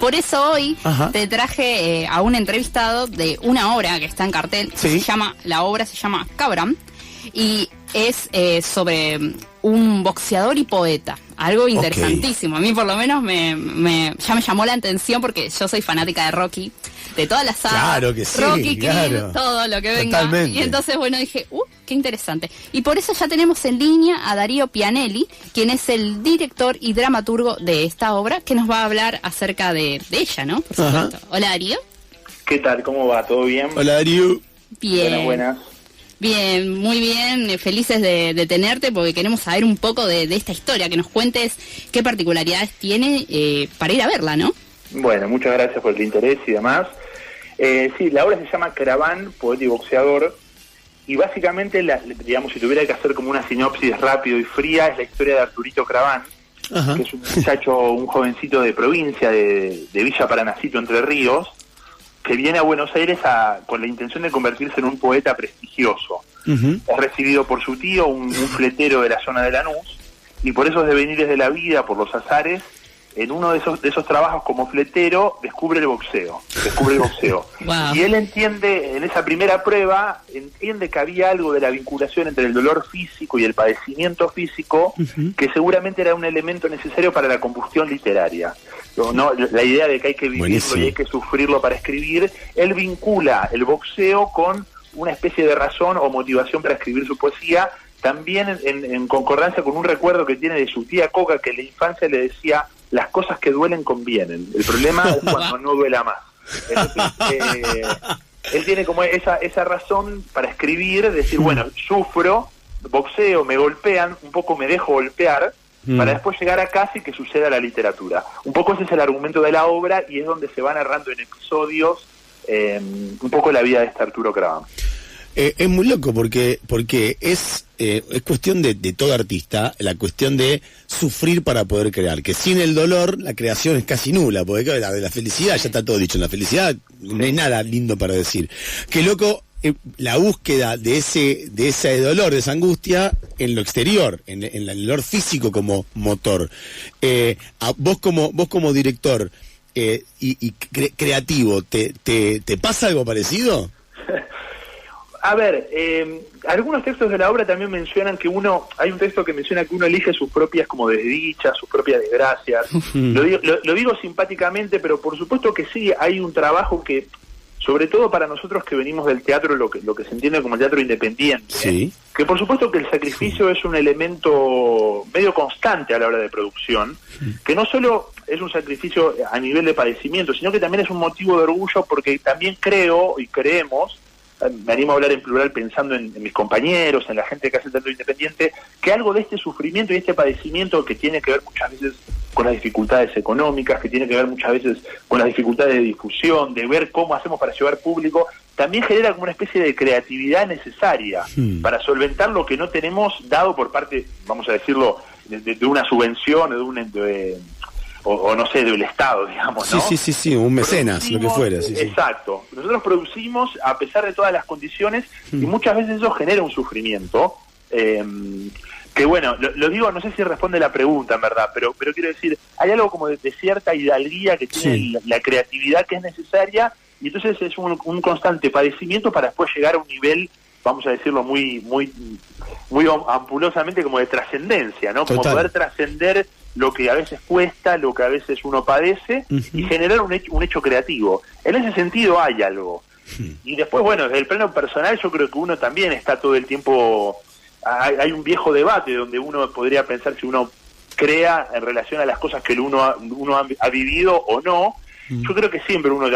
Por eso hoy Ajá. te traje a un entrevistado de una obra que está en cartel. Sí. La obra se llama Cabram y es sobre un boxeador y poeta. Algo interesantísimo. A mí por lo menos ya me llamó la atención porque yo soy fanática de Rocky. De todas las sagas. Claro que sí, Rocky, claro. Creed, todo lo que venga. Totalmente. Y entonces, bueno, dije, qué interesante. Y por eso ya tenemos en línea a Darío Pianelli, quien es el director y dramaturgo de esta obra, que nos va a hablar acerca de ella, ¿no? Por supuesto. Hola, Darío. ¿Qué tal? ¿Cómo va? ¿Todo bien? Hola, Darío. Bien. Buenas. Bien, muy bien, felices de tenerte porque queremos saber un poco de esta historia, que nos cuentes qué particularidades tiene para ir a verla, ¿no? Bueno, muchas gracias por el interés y demás. Sí, la obra se llama Craván, poeta y boxeador, y básicamente, digamos, si tuviera que hacer como una sinopsis rápido y fría, es la historia de Arturito Craván, Ajá. que es un muchacho, un jovencito de provincia de Villa Paranacito, Entre Ríos, que viene a Buenos Aires con la intención de convertirse en un poeta prestigioso. Es recibido por su tío, un fletero de la zona de Lanús, y por esos devenires de la vida, por los azares, en uno de esos trabajos como fletero descubre el boxeo. Wow. Y él entiende, en esa primera prueba, entiende que había algo de la vinculación entre el dolor físico y el padecimiento físico, que seguramente era un elemento necesario para la combustión literaria. ¿No? La idea de que hay que vivirlo Buenísimo. y hay que sufrirlo para escribir, él vincula el boxeo con una especie de razón o motivación para escribir su poesía, también en concordancia con un recuerdo que tiene de su tía Coca, que en la infancia le decía: las cosas que duelen convienen, el problema es cuando no duela más. Entonces, él tiene como esa razón para escribir, decir, bueno, sufro, boxeo, me golpean, un poco me dejo golpear, para después llegar a casa y que suceda la literatura. Un poco ese es el argumento de la obra y es donde se va narrando en episodios un poco la vida de este Arturo Craván. Es muy loco porque es cuestión de todo artista, la cuestión de sufrir para poder crear, que sin el dolor la creación es casi nula, porque claro, de la felicidad ya está todo dicho, en la felicidad no hay nada lindo para decir. Qué loco la búsqueda de ese dolor, de esa angustia en lo exterior, en el dolor físico como motor. Vos como director y creativo, ¿te pasa algo parecido? A ver, algunos textos de la obra también mencionan que hay un texto que menciona que uno elige sus propias como desdichas, sus propias desgracias. Lo digo simpáticamente, pero por supuesto que sí, hay un trabajo que, sobre todo para nosotros que venimos del teatro, lo que se entiende como el teatro independiente, Sí. que por supuesto que el sacrificio es un elemento medio constante a la hora de producción, que no solo es un sacrificio a nivel de padecimiento, sino que también es un motivo de orgullo, porque también creo y creemos, me animo a hablar en plural pensando en mis compañeros, en la gente que hace teatro independiente, que algo de este sufrimiento y este padecimiento, que tiene que ver muchas veces con las dificultades económicas, que tiene que ver muchas veces con las dificultades de difusión, de ver cómo hacemos para llevar público, también genera como una especie de creatividad necesaria para solventar lo que no tenemos dado por parte, vamos a decirlo, de una subvención o no sé, del Estado, digamos, ¿no? Sí, un mecenas, lo que fuera. Sí. Exacto. Nosotros producimos a pesar de todas las condiciones y muchas veces eso genera un sufrimiento que bueno, lo digo, no sé si responde la pregunta en verdad, pero quiero decir, hay algo como de cierta hidalguía que tiene la creatividad que es necesaria, y entonces es un constante padecimiento para después llegar a un nivel, vamos a decirlo muy ampulosamente, como de trascendencia, ¿no? Como poder trascender lo que a veces cuesta, lo que a veces uno padece, y generar un hecho creativo. En ese sentido hay algo. Y después, bueno, desde el plano personal yo creo que uno también está todo el tiempo... Hay un viejo debate donde uno podría pensar si uno crea en relación a las cosas que uno ha vivido o no. Yo creo que siempre uno,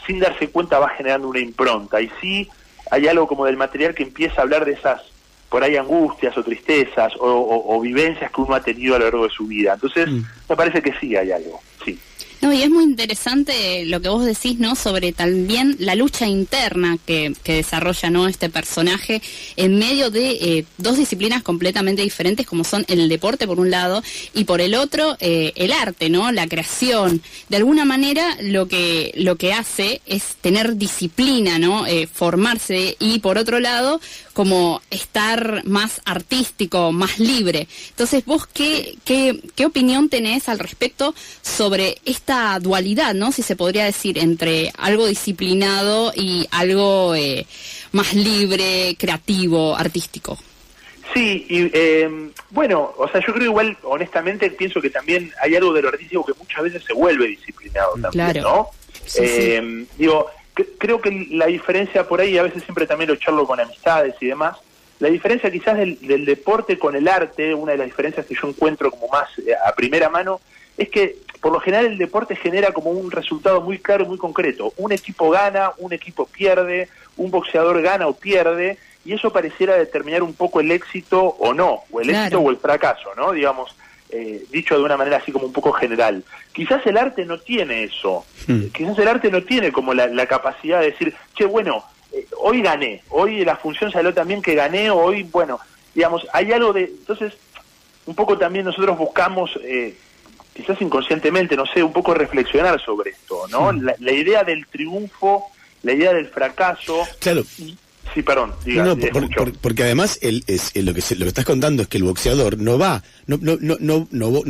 sin darse cuenta, va generando una impronta. Y sí hay algo como del material que empieza a hablar de esas, por ahí, angustias o tristezas o vivencias que uno ha tenido a lo largo de su vida. Entonces, me parece que sí hay algo, sí. No, y es muy interesante lo que vos decís, ¿no? Sobre también la lucha interna que desarrolla, ¿no?, este personaje en medio de dos disciplinas completamente diferentes, como son el deporte por un lado y por el otro el arte, ¿no? La creación. De alguna manera lo que hace es tener disciplina, ¿no? Formarse, y por otro lado como estar más artístico, más libre. Entonces, ¿vos qué opinión tenés al respecto sobre esta esta dualidad, ¿no? Si se podría decir, entre algo disciplinado y algo más libre, creativo, artístico. Sí, y bueno, o sea, yo creo igual, honestamente, pienso que también hay algo de lo artístico que muchas veces se vuelve disciplinado también, claro. ¿no? Sí. Digo, creo que la diferencia por ahí, a veces siempre también lo charlo con amistades y demás, la diferencia quizás del deporte con el arte, una de las diferencias que yo encuentro como más a primera mano, es que por lo general el deporte genera como un resultado muy claro y muy concreto. Un equipo gana, un equipo pierde, un boxeador gana o pierde, y eso pareciera determinar un poco el éxito o no, o el éxito o el fracaso, ¿no? Digamos, dicho de una manera así como un poco general. Quizás el arte no tiene eso, quizás el arte no tiene como la capacidad de decir, che, bueno, hoy gané, hoy la función salió también que gané, hoy, bueno, digamos, hay algo de... Entonces, un poco también nosotros buscamos, quizás inconscientemente, no sé, un poco reflexionar sobre esto, ¿no? La idea del triunfo, la idea del fracaso... Claro. Sí, perdón, diga, no, porque además lo que estás contando es que el boxeador no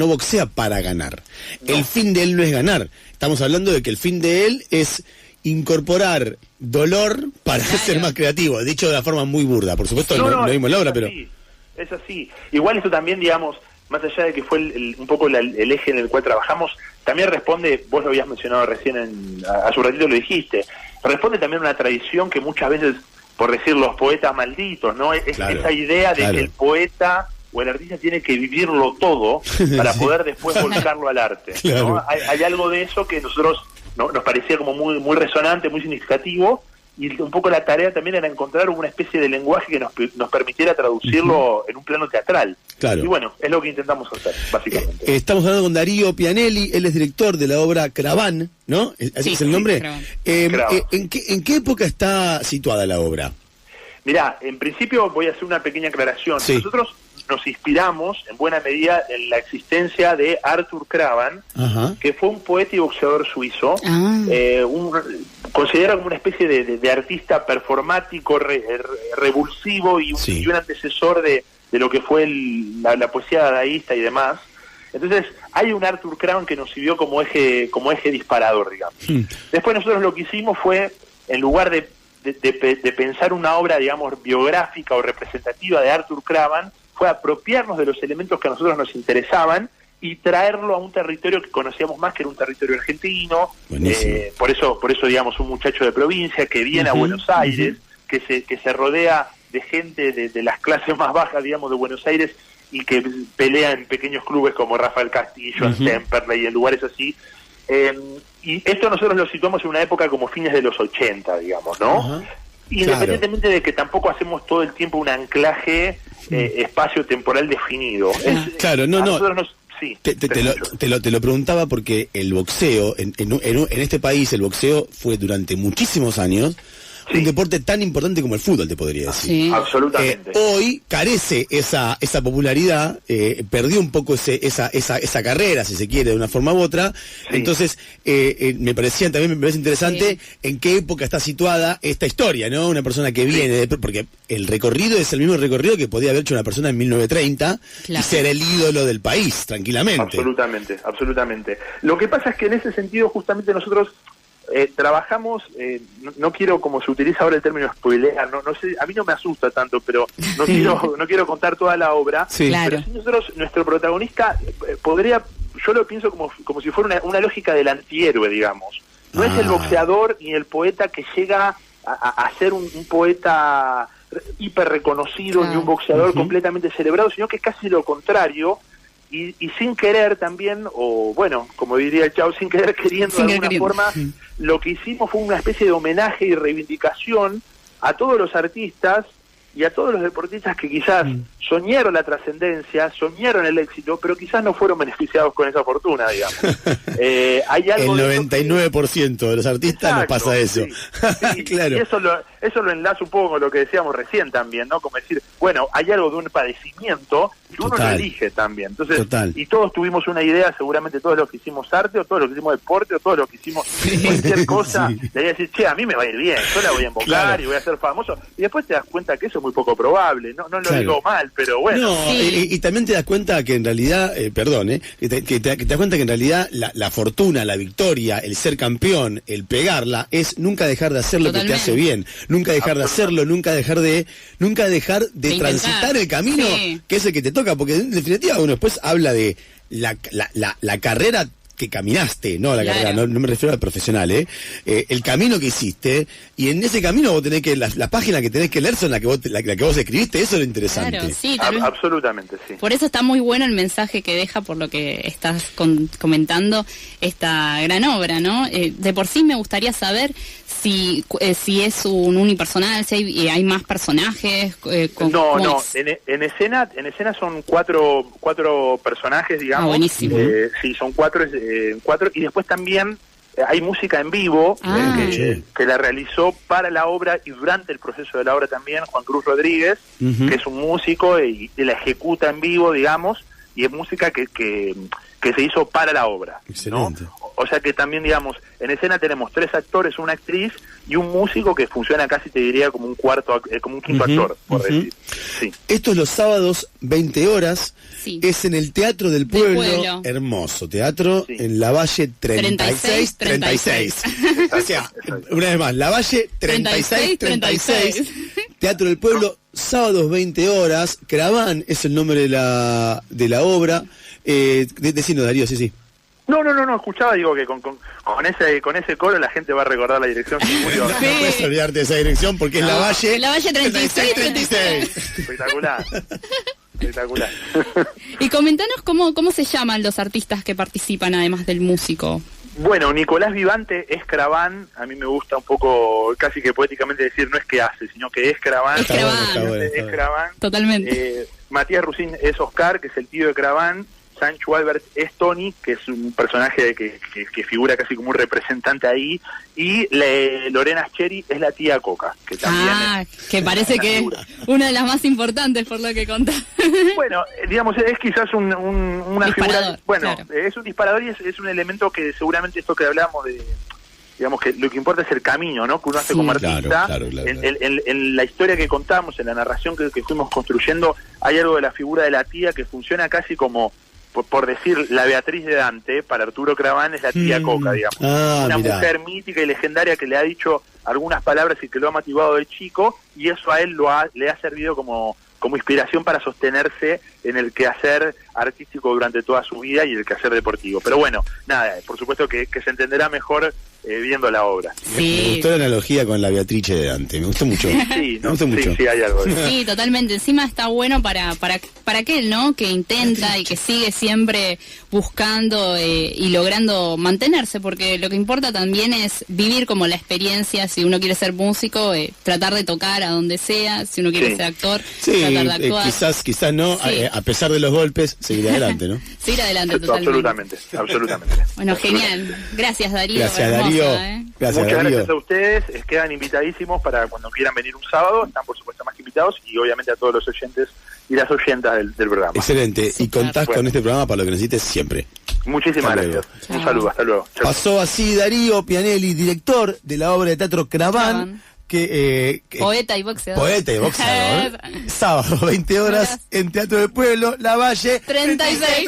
boxea para ganar. No. El fin de él no es ganar. Estamos hablando de que el fin de él es incorporar dolor para ser más creativo, dicho de la forma muy burda. Por supuesto, no vimos la obra, pero... Es así. Igual esto también, digamos, más allá de que fue un poco el eje en el cual trabajamos, también responde, vos lo habías mencionado recién, hace un ratito lo dijiste, responde también a una tradición que muchas veces, por decir los poetas malditos, ¿no? Claro, esa idea de que el poeta o el artista tiene que vivirlo todo para poder después volcarlo al arte, claro, ¿no? Hay algo de eso que nosotros nos parecía como muy resonante, muy significativo, y un poco la tarea también era encontrar una especie de lenguaje que nos permitiera traducirlo en un plano teatral. Claro. Y bueno, es lo que intentamos hacer, básicamente. Estamos hablando con Darío Pianelli, él es director de la obra Craván, ¿no? ¿Así es el nombre? ¿En qué época está situada la obra? Mirá, en principio voy a hacer una pequeña aclaración. Sí. Nosotros nos inspiramos en buena medida en la existencia de Arthur Cravan, que fue un poeta y boxeador suizo, considerado como una especie de artista performático, revulsivo y un antecesor de lo que fue la poesía dadaísta y demás. Entonces hay un Arthur Cravan que nos sirvió como eje disparador, digamos. Después nosotros lo que hicimos fue, en lugar de pensar una obra, digamos, biográfica o representativa de Arthur Cravan, fue apropiarnos de los elementos que a nosotros nos interesaban y traerlo a un territorio que conocíamos más, que era un territorio argentino. Por eso, digamos, un muchacho de provincia que viene a Buenos Aires, que se rodea de gente de las clases más bajas, digamos, de Buenos Aires, y que pelea en pequeños clubes como Rafael Castillo, en Temperley, en lugares así. Y esto nosotros lo situamos en una época como fines de los 80, digamos, ¿no? Independientemente de que tampoco hacemos todo el tiempo un anclaje espacio-temporal definido. Te lo preguntaba porque el boxeo, en este país, el boxeo fue durante muchísimos años un deporte tan importante como el fútbol, te podría decir. Sí. Absolutamente. Hoy carece esa popularidad, perdió un poco esa carrera, si se quiere, de una forma u otra. Entonces, me parece interesante en qué época está situada esta historia, ¿no? Una persona que viene, porque el recorrido es el mismo recorrido que podía haber hecho una persona en 1930 y ser el ídolo del país, tranquilamente. Absolutamente. Lo que pasa es que en ese sentido, justamente nosotros trabajamos, no quiero, como se utiliza ahora el término spoilear, no sé, a mí no me asusta tanto, pero no quiero contar toda la obra, pero si nosotros, nuestro protagonista yo lo pienso como si fuera una lógica del antihéroe, digamos. No es el boxeador ni el poeta que llega a ser un poeta hiper reconocido, ni un boxeador completamente celebrado, sino que es casi lo contrario. Y sin querer también, o bueno, como diría el Chavo, sin querer queriendo de alguna forma, lo que hicimos fue una especie de homenaje y reivindicación a todos los artistas y a todos los deportistas que quizás soñaron la trascendencia, soñaron el éxito, pero quizás no fueron beneficiados con esa fortuna, digamos. Hay algo el 99% de los artistas nos pasa eso. Claro. Y eso lo enlaza un poco con lo que decíamos recién también, ¿no? Como decir, bueno, hay algo de un padecimiento que uno lo elige también. Entonces, y todos tuvimos una idea, seguramente todos los que hicimos arte, o todos los que hicimos deporte, o todos los que hicimos cualquier cosa, le voy a decir, che, a mí me va a ir bien, yo la voy a invocar y voy a ser famoso. Y después te das cuenta que eso es muy poco probable. No lo digo mal, pero bueno. No, y también te das cuenta que en realidad, que te das cuenta que en realidad la fortuna, la victoria, el ser campeón, el pegarla, es nunca dejar de hacer lo que te hace bien, nunca dejar de hacerlo, nunca dejar de transitar el camino que es el que te toca, porque en definitiva uno después habla de la carrera que caminaste, no la carrera, no me refiero al profesional, el camino que hiciste, y en ese camino vos tenés que, las páginas que tenés que leer son la que vos escribiste, eso es lo interesante. Claro, sí, absolutamente, sí. Por eso está muy bueno el mensaje que deja, por lo que estás comentando, esta gran obra, ¿no? De por sí me gustaría saber si es un unipersonal, si hay más personajes. No, en escena son cuatro personajes, digamos. Buenísimo. Sí, son cuatro, y después también hay música en vivo que la realizó para la obra y durante el proceso de la obra también Juan Cruz Rodríguez, que es un músico y la ejecuta en vivo, digamos, y es música que se hizo para la obra. Excelente. ¿No? O sea que también, digamos, en escena tenemos 3 actores, una actriz y un músico que funciona casi, te diría, como un quinto actor, por decir. Sí. Esto es los sábados, 20 horas. Sí. Es en el Teatro del Pueblo. Hermoso teatro, en Lavalle 36. O sea, una vez más, Lavalle 36. Teatro del Pueblo, sábados 20 horas. Craván es el nombre de la obra. Decinos, Darío, sí. No, escuchaba, digo que con ese coro la gente va a recordar la dirección. No puedes olvidarte de esa dirección porque es Lavalle 36. Espectacular. Y comentanos cómo se llaman los artistas que participan, además del músico. Bueno, Nicolás Vivante es Craván. A mí me gusta un poco, casi que poéticamente decir, no es que hace, sino que es Craván. Es Craván. Es Craván. Totalmente. Matías Rusín es Oscar, que es el tío de Craván. Sancho Albert es Tony, que es un personaje que figura casi como un representante ahí, y Lorena Scheri es la tía Coca, que también que parece que es una de las más importantes por lo que contás. Bueno, digamos, es quizás una figura, bueno, claro. Es un disparador y es un elemento que seguramente esto que hablamos de, digamos, que lo que importa es el camino, ¿no?, que uno hace como artista. Claro. En la historia que contamos, en la narración que fuimos construyendo, hay algo de la figura de la tía que funciona casi como, por decir, la Beatriz de Dante. Para Arturo Craván es la tía Coca, digamos. Una mujer mítica y legendaria que le ha dicho algunas palabras y que lo ha motivado de chico, y eso a él le ha servido como inspiración para sostenerse en el quehacer artístico durante toda su vida y el quehacer deportivo. Pero bueno, nada, por supuesto que se entenderá mejor viendo la obra. Sí. Me gustó la analogía con la Beatrice de Dante, me gustó mucho. Sí, hay algo de eso. Sí, totalmente. Encima está bueno para aquel, ¿no?, que intenta y que sigue siempre buscando y logrando mantenerse, porque lo que importa también es vivir como la experiencia. Si uno quiere ser músico, tratar de tocar a donde sea. Si uno quiere ser actor, tratar de actuar. Quizás no, a pesar de los golpes, seguir adelante, ¿no? Seguir adelante, totalmente. Absolutamente. Bueno, genial. Gracias, Darío. Gracias, Darío. Muchas gracias a ustedes. Quedan invitadísimos para cuando quieran venir un sábado. Están, por supuesto, más que invitados, y obviamente a todos los oyentes y las oyentas del programa. Excelente. Y contás con este programa para lo que necesites siempre. Muchísimas gracias. Un saludo. Hasta luego. Chau. Pasó así Darío Pianelli, director de la obra de teatro Craván. Poeta y boxeador. Sábado, 20 horas, en Teatro del Pueblo, Lavalle 36.